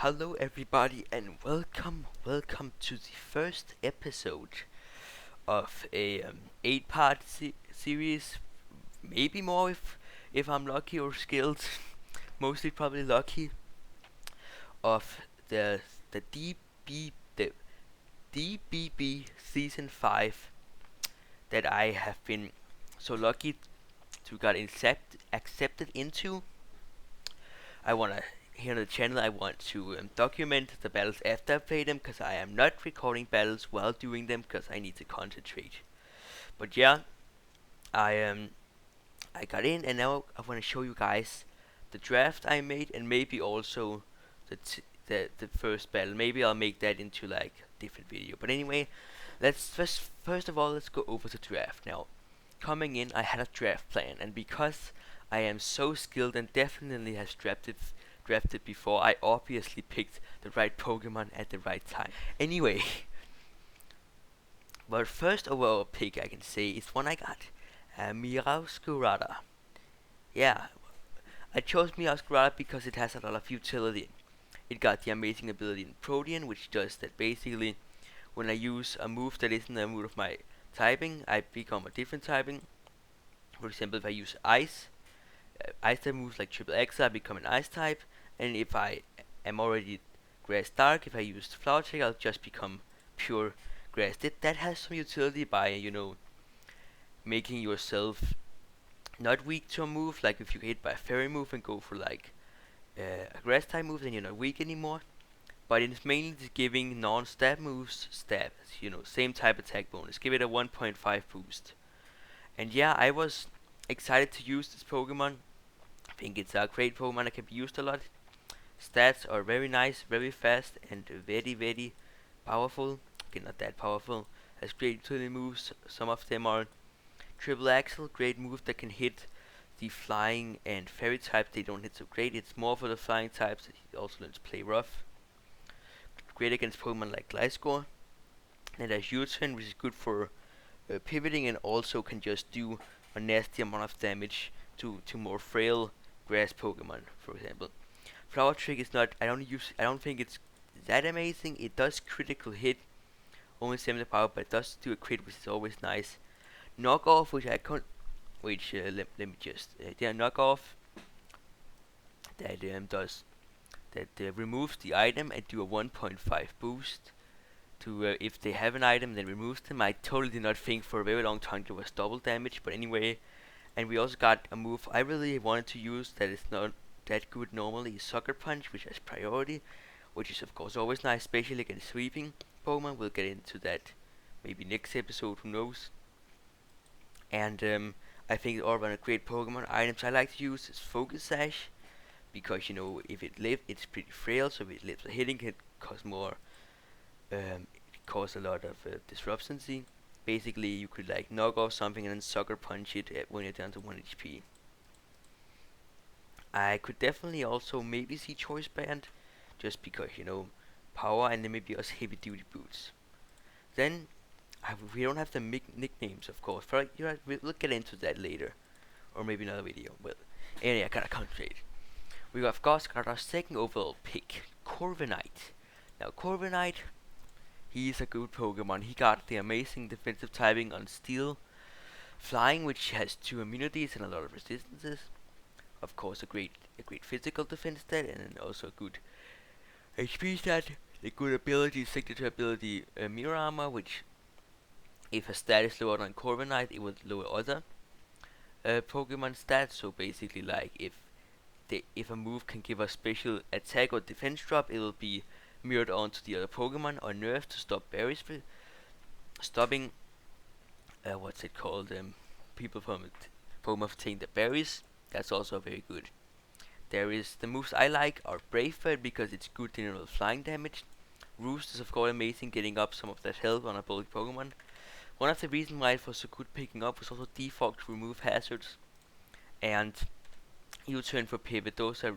Hello everybody and welcome to the first episode of a 8-part series, maybe more if I'm lucky or skilled, mostly probably lucky, of the the DBB season 5 that I have been so lucky to get accepted into. I wanna Here on the channel I want to document the battles after I play them, because I am not recording battles while doing them because I need to concentrate. But yeah, I I got in, and now I want to show you guys the draft I made, and maybe also the first battle. Maybe I'll make that into like a different video. But anyway, let's first of all let's go over the draft. Now, coming in, I had a draft plan, and because I am so skilled and definitely has drafted before, I obviously picked the right Pokemon at the right time. Anyway, but first overall pick I can say is one I got, Meowscarada. Yeah, I chose Meowscarada because it has a lot of utility. It got the amazing ability in Protean, which does that basically when I use a move that isn't a move of my typing, I become a different typing. For example, if I use Ice type moves like Triple X, I become an Ice type, and if I am already Grass Dark, if I use Flower Trick, I'll just become pure Grass. That has some utility by, making yourself not weak to a move, like if you get hit by a Fairy move and go for like a Grass type move, then you're not weak anymore. But it's mainly just giving non-stab moves stabs, same type attack bonus. Give it a 1.5 boost. And yeah, I was excited to use this Pokemon. I think it's a great Pokemon that can be used a lot. Stats are very nice, very fast, and very powerful. Okay, not that powerful. Has great utility moves. Some of them are Triple Axle, great move that can hit the flying and fairy types. They don't hit so great. It's more for the flying types. He also learns to play rough. Great against Pokemon like Gliscor. And has U-turn, which is good for pivoting, and also can just do a nasty amount of damage to more frail grass Pokemon, for example. Flower Trick is not. I don't think it's that amazing. It does critical hit, only 70 power, but it does do a crit, which is always nice. Knockoff, which I can't. Which let me just. Knockoff that does that removes the item and do a 1.5 boost to if they have an item, then removes them. I totally did not think for a very long time there was double damage, but anyway. And we also got a move I really wanted to use that is not that good normally, is Sucker Punch, which has priority, which is of course always nice, especially against sweeping Pokemon. We'll get into that maybe next episode, who knows. And I think all around a great Pokemon. Items I like to use is Focus Sash, because if it lives, it's pretty frail, so if it lives a hitting, it costs more. It causes a lot of disruption. Basically, you could like knock off something and then Sucker Punch it when you're down to 1 HP. I could definitely also maybe see Choice Band, just because, power, and then maybe also Heavy Duty Boots. Then, we don't have the nicknames, of course. We'll get into that later, or maybe another video. Well, anyway, I gotta concentrate. We of course got our second overall pick, Corviknight. Now, Corviknight, he's a good Pokemon. He got the amazing defensive typing on Steel, Flying, which has 2 immunities and a lot of resistances. Of course, a great physical defense stat, and then also a good HP stat. A good ability, signature ability, Mirror Armor, which if a stat is lower than Corviknight, it will lower other Pokemon stats. So basically, like if a move can give a special attack or defense drop, it will be mirrored onto the other Pokemon or nerfed to stop berries, stopping what's it called? People from Pokemon taking the berries. That's also very good. There is the moves I like are Brave Bird, because it's good general flying damage. Roost is of course amazing, getting up some of that health on a bulky Pokemon. One of the reasons why it was so good picking up was also default to remove hazards, and U-turn for pivot. Those are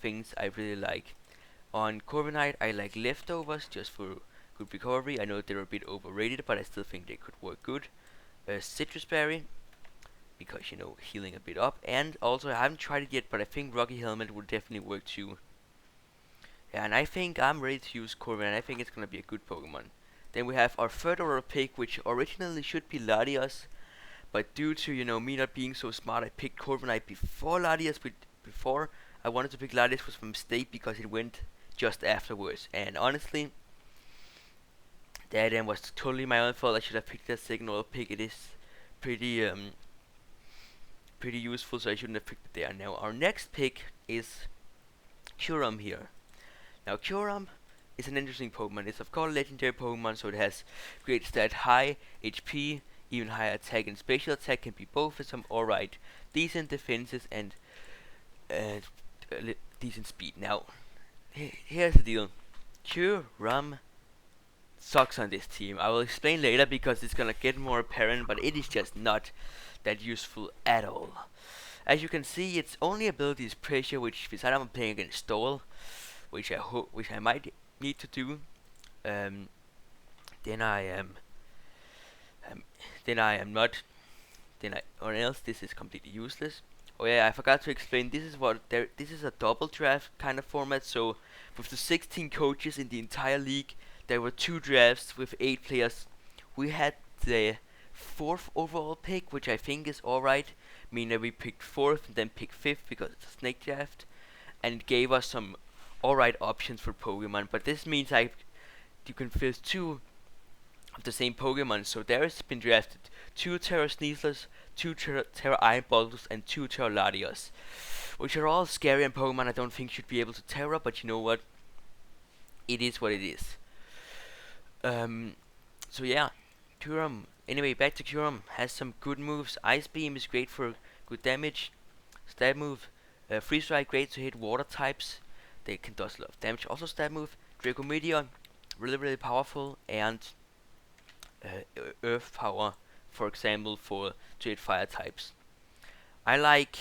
things I really like. On Corviknight, I like Leftovers just for good recovery. I know they're a bit overrated, but I still think they could work good. Citrus Berry, because healing a bit up, and also I haven't tried it yet, but I think Rocky Helmet would definitely work too. Yeah, and I think I'm ready to use Corviknight, and I think it's gonna be a good Pokemon. Then we have our third order pick, which originally should be Latios, but due to me not being so smart, I picked Corviknight before Latios. Before I wanted to pick Latios was a mistake because it went just afterwards, and honestly, that was totally my own fault. I should have picked that second order pick. It is pretty pretty useful, so I shouldn't have picked it there. Now our next pick is Kyurem here. Now Kyurem is an interesting Pokemon. It's of course a legendary Pokemon, so it has great stat, high HP, even higher attack and special attack, can be both with some alright decent defenses and uh, decent speed. Now here's the deal. Kyurem sucks on this team. I will explain later because it's gonna get more apparent, but it is just not that useful at all. As you can see, its only ability is pressure, which besides I'm playing against Stall, which I might need to do. Um, then I am, then I am not, then I, or else this is completely useless. Oh yeah, I forgot to explain. This is a double draft kind of format. So with the 16 coaches in the entire league, there were 2 drafts with 8 players. We had the 4th overall pick, which I think is alright. Meaning that we picked 4th and then picked 5th because it's a snake draft, and it gave us some alright options for Pokemon. But this means you can fill 2 of the same Pokemon. So there has been drafted 2 Terra Sneaslers, 2 Terra Iron Bottles, and 2 Terra Latios, which are all scary and Pokemon I don't think should be able to Terra. But you know what? It is what it is. So yeah, Kyurem. Anyway, back to Kyurem. Has some good moves. Ice Beam is great for good damage. Stab move. Freeze Strike, great to hit water types. They can do a lot of damage. Also stab move. Draco Meteor, really powerful, and Earth Power, for example, to hit fire types. I like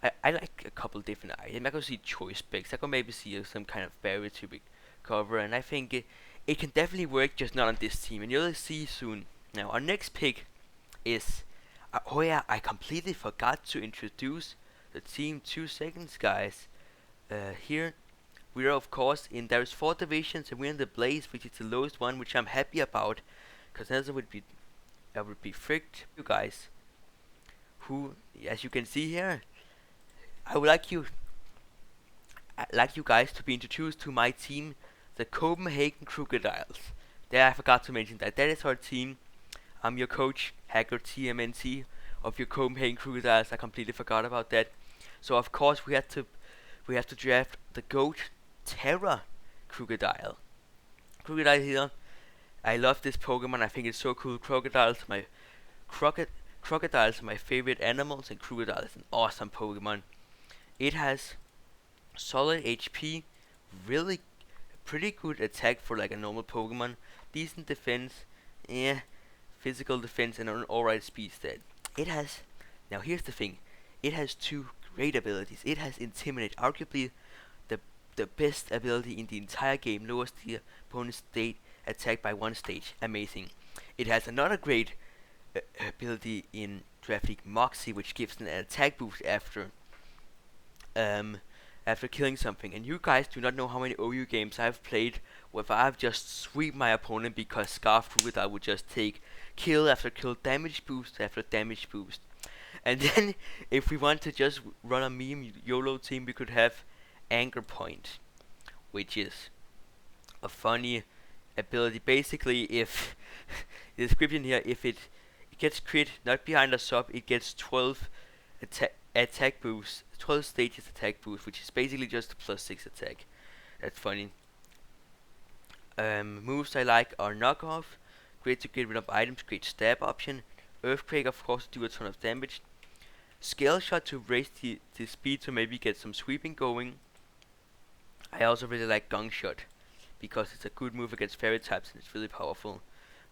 a couple different items. I could see choice specs. I could maybe see some kind of barrier to be cover, and I think it can definitely work, just not on this team, and you'll see soon. Now our next pick is oh yeah, I completely forgot to introduce the team. 2 seconds, guys. Here we are of course there's 4 divisions, and we're in the Blaze, which is the lowest one, which I'm happy about, because else I would be fricked. You guys, who, as you can see here, I would like you guys to be introduced to my team, the CopenHagen Krookodiles. There, I forgot to mention that. That is our team. I'm your coach, Hacker TMNT of your Copenhagen Krookodiles. I completely forgot about that. So of course we have to draft the GOAT Terra Krookodile. Krookodile here. I love this Pokemon. I think it's so cool. Crocodiles are my favorite animals, and Krookodile is an awesome Pokemon. It has solid HP, really pretty good attack for like a normal Pokemon, decent defense, physical defense, and an alright speed stat. It has, now here's the thing, it has 2 great abilities. It has Intimidate, arguably the best ability in the entire game, lowers the opponent's state attack by 1 stage. Amazing. It has another great ability in Draft League, Moxie, which gives an attack boost after killing something. And you guys do not know how many OU games I've played where I've just sweep my opponent because Scarf Krookodile would just take kill after kill, damage boost after damage boost. And then if we want to just run a meme YOLO team, we could have Anchor Point, which is a funny ability. Basically, if the description here, if it gets crit, not behind a sub, it gets 12 attack boost, 12 stages attack boost, which is basically just a +6 attack. That's funny. Moves I like are Knockoff, great to get rid of items, great stab option. Earthquake, of course, do a ton of damage. Scale Shot to raise the speed to maybe get some sweeping going. I also really like Gong Shot because it's a good move against fairy types and it's really powerful.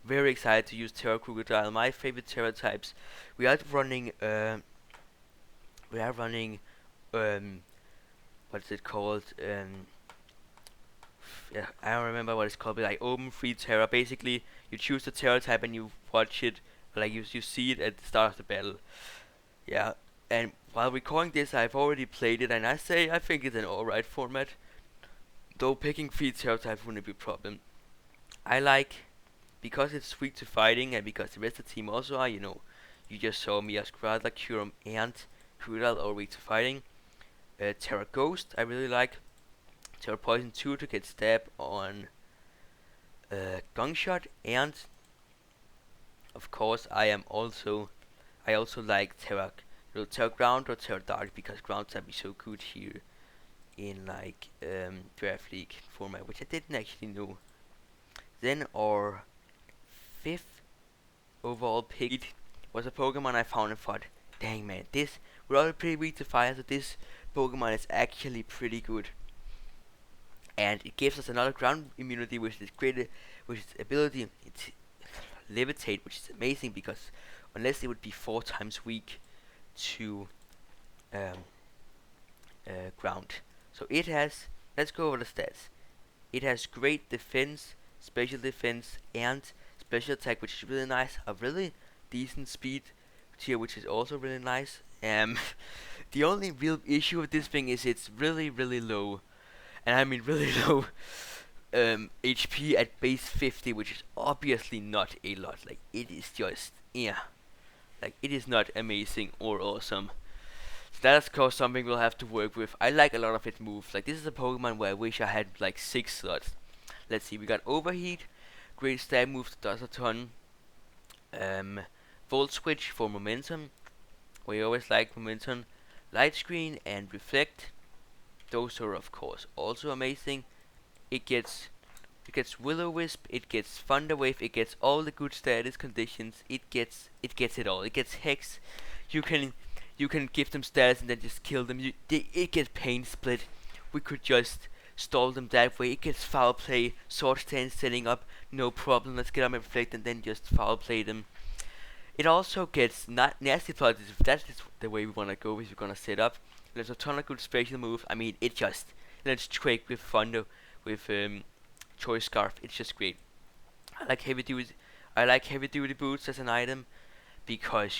Very excited to use Terra Krookodile. My favorite Terra types. We are running what's it called? Yeah, I don't remember what it's called, but like open free Terra. Basically, you choose the Terra type and you watch it, like you see it at the start of the battle. Yeah, and while recording this, I've already played it, and I think it's an alright format. Though picking 3 terror types wouldn't be a problem. I like, because it's weak to fighting and because the rest of the team also are, you just saw me as Grada, Curum, and Krookodile all weak to fighting. Terra Ghost, I really like. Terra Poison 2 to get stabbed on Gunshot, and of course I also like Terra, Terra Ground or Terra Dark, because Ground type is so good here in like Draft League format, which I didn't actually know. Then our 5th overall pick was a Pokemon I found and thought, dang man, this, we're already pretty weak to fire, so this Pokemon is actually pretty good. And it gives us another ground immunity, which is great, which is ability to levitate, which is amazing, because unless it would be 4 times weak to ground. So it has, let's go over the stats. It has great defense, special defense, and special attack, which is really nice. A really decent speed tier, which is also really nice. The only real issue with this thing is it's really, really low. And I mean really low HP at base 50, which is obviously not a lot. Like, it is just, yeah. Like, it is not amazing or awesome. So that's of course something we'll have to work with. I like a lot of its moves. Like, this is a Pokemon where I wish I had like 6 slots. Let's see, we got Overheat, great stab moves, does a ton. Volt Switch for momentum. We always like momentum. Light Screen and Reflect. Those are of course also amazing. It gets Will-O-Wisp, it gets Thunder Wave, it gets all the good status conditions. It gets it all. It gets Hex. You can give them status and then just kill them. It gets Pain Split. We could just stall them that way. It gets Foul Play, Sword Stance setting up, no problem. Let's get on Reflect and then just Foul Play them. It also gets not Nasty Plot if that's the way we want to go, if we're gonna set up. There's a ton of good special moves. I mean, it just let's trick with Thunder, with Choice Scarf. It's just great. I like heavy duty boots as an item because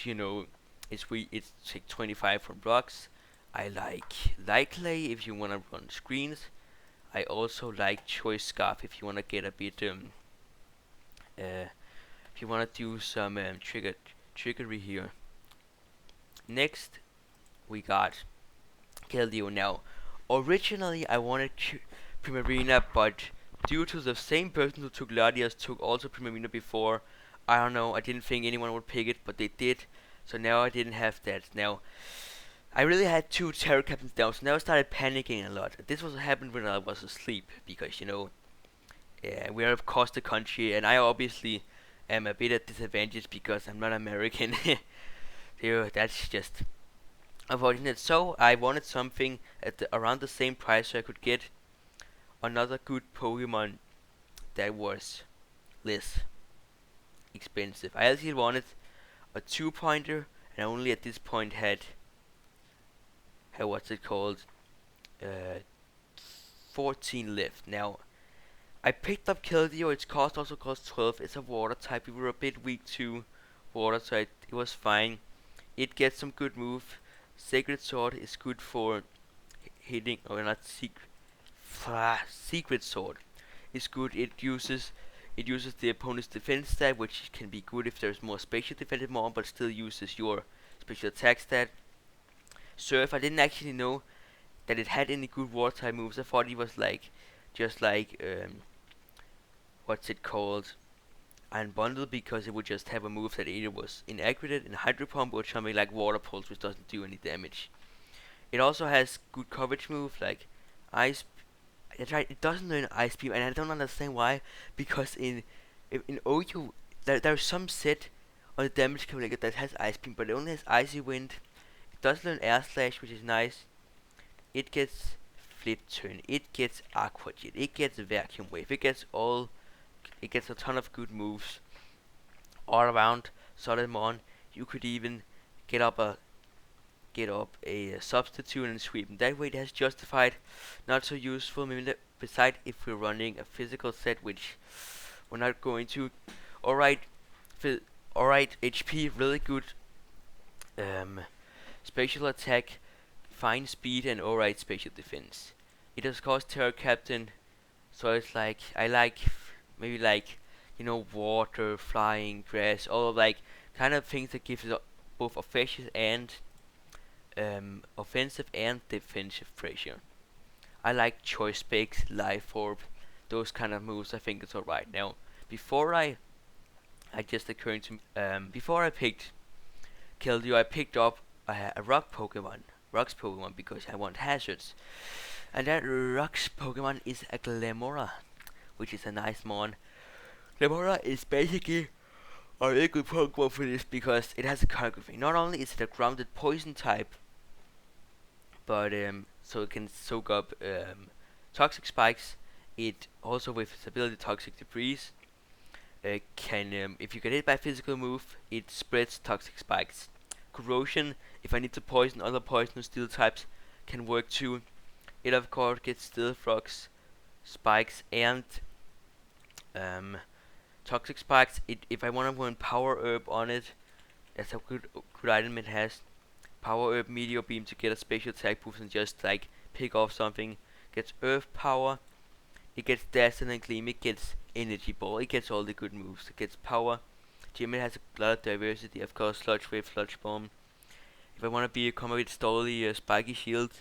it's take 25 from rocks. I like Light Clay if you wanna run screens. I also like Choice Scarf if you wanna get a bit if you wanna do some trickery here. Next, we got Keldeo. Now, originally I wanted Primarina, but due to the same person who took Latias took also Primarina before, I don't know, I didn't think anyone would pick it, but they did. So now I didn't have that. Now, I really had 2 Terror Captains down, so now I started panicking a lot. This was what happened when I was asleep, because, we are of course the country, and I obviously am a bit at disadvantage because I'm not American. That's just unfortunate. So I wanted something at around the same price so I could get another good Pokemon that was less expensive. I actually wanted a 2-pointer, and I only at this point had what's it called, 14 left. Now I picked up Keldeo. Its cost also costs 12. It's a water type. We were a bit weak to water, so it was fine. It gets some good move. Sacred Sword is good for hitting, or not Secret Sword is good. It uses the opponent's defense stat, which can be good if there's more special defensive more, but still uses your special attack stat. Surf, I didn't actually know that it had any good water type moves. I thought it was just like what's it called, Unbundle, because it would just have a move that either was inaccurate in Hydro Pump or something like Water Pulse, which doesn't do any damage. It also has good coverage move like Ice. That's right, it doesn't learn Ice Beam, and I don't understand why. Because in OU there's some set on the damage calculator that has Ice Beam, but it only has Icy Wind. It does learn Air Slash, which is nice. It gets Flip Turn. It gets Aqua Jet. It gets Vacuum Wave. It gets a ton of good moves all around. Solid Mon. You could even get up a substitute and sweep. And that way it has justified. Not so useful. Maybe beside if we're running a physical set, which we're not going to. Alright, HP really good. Special attack, fine speed, and alright special defense. It has cost Terra Captain So it's like I like maybe like water, flying, grass, all of like kind of things that gives it both offensive and defensive pressure. I like choice specs, life orb, those kind of moves. I think it's alright. Now, before I just occurring to before I picked killed you, I picked up a rocks Pokemon because I want hazards, and that rocks Pokemon is a Glamora, which is a nice mon. Glamora is basically a really good Pokemon for this because it has a choreography. Not only is it a grounded poison type, but so it can soak up toxic spikes. It also, with its ability toxic debris, can if you get hit by a physical move, it spreads toxic spikes. Corrosion, if I need to poison other poison or steel types, can work too. It of course gets steel frogs, spikes, and um, toxic spikes. If I want to run power herb on it, that's a good item it has. Power herb meteor beam to get a special attack boost and just like pick off something. Gets earth power. It gets dazzling gleam. It gets energy ball. It gets all the good moves. It gets power. Gym has a lot of diversity. Of course, sludge wave, sludge bomb. If I want to become a bit stolly, spiky shield,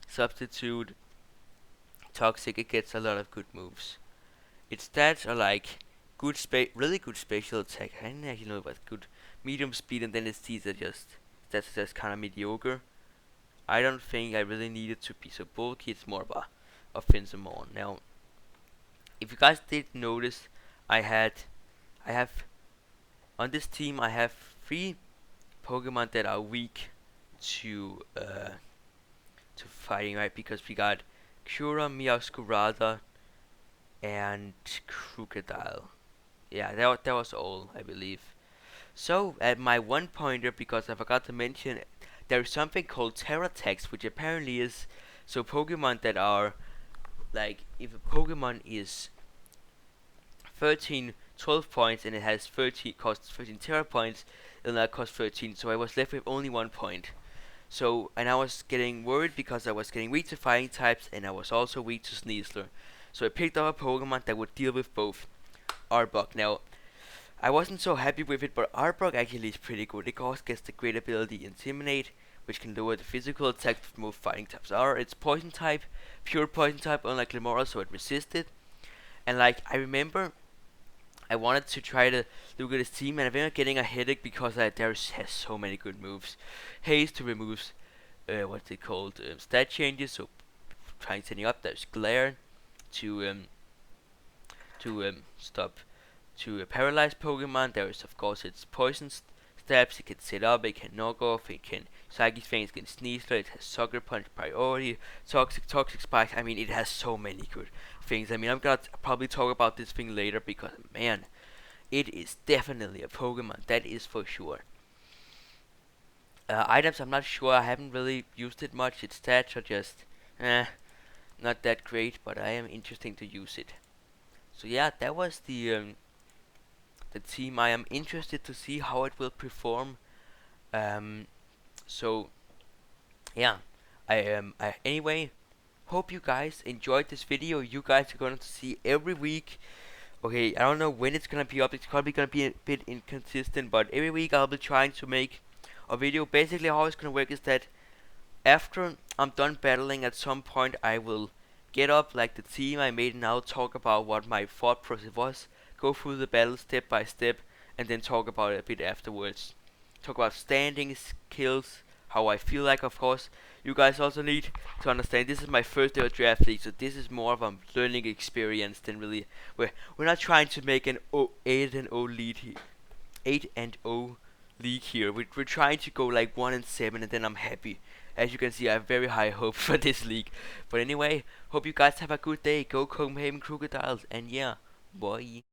substitute, toxic. It gets a lot of good moves. Its stats are like really good special attack. I didn't actually know about good medium speed, and then its T's are just kind of mediocre. I don't think I really need it to be so bulky. It's more of a offensive mon. Now, if you guys did notice, I have on this team I have 3 Pokemon that are weak to fighting, right? Because we got Cura, Meowscarada, and Krookodile. Yeah, that was all, I believe. So, at my one pointer, because I forgot to mention, there is something called Terra Text, which apparently is so Pokemon that are like, if a Pokemon is 12 points and it has 13 costs 13 Terra points, it'll not cost 13. So I was left with only 1 point. So, and I was getting worried because I was getting weak to fighting types and I was also weak to Sneasler. So I picked up a Pokemon that would deal with both. Arbok. Now, I wasn't so happy with it, but Arbok actually is pretty good. It also gets the great ability Intimidate, which can lower the physical attack of most fighting types are. It's poison type, pure poison type, unlike Glamora, so it resisted. And like, I remember I wanted to try to look at his team, and I ended up getting a headache because there has so many good moves. Haste to remove, what's it called, stat changes, so trying setting up. There's Glare to stop to paralyze Pokemon. There is of course its poison stabs. It can set up, it can knock off, it can Psychic Fangs, it can Sneasler, it has Sucker Punch, Priority, Toxic Spike. I mean, it has so many good things. I mean, I'm gonna probably talk about this thing later because man, it is definitely a Pokemon, that is for sure. Items, I'm not sure. I haven't really used it much. Its stats are just not that great, but I am interested to use it. So yeah, that was the team. I am interested to see how it will perform. So yeah, anyway, hope you guys enjoyed this video. You guys are going to see every week. Okay, I don't know when it's gonna be up. It's probably gonna be a bit inconsistent, but every week I'll be trying to make a video. Basically, how it's gonna work is that after I'm done battling, at some point I will get up like the team I made and I'll talk about what my thought process was, go through the battle step by step, and then talk about it a bit afterwards. Talk about standings, kills, how I feel like, of course. You guys also need to understand this is my first ever draft league, so this is more of a learning experience than really. We're not trying to make an 8-0 lead here, 8-0 league here. We're trying to go like 1-7, and then I'm happy. As you can see, I have very high hopes for this league. But anyway, hope you guys have a good day. Go CopenHagen Krookodiles, and yeah, bye.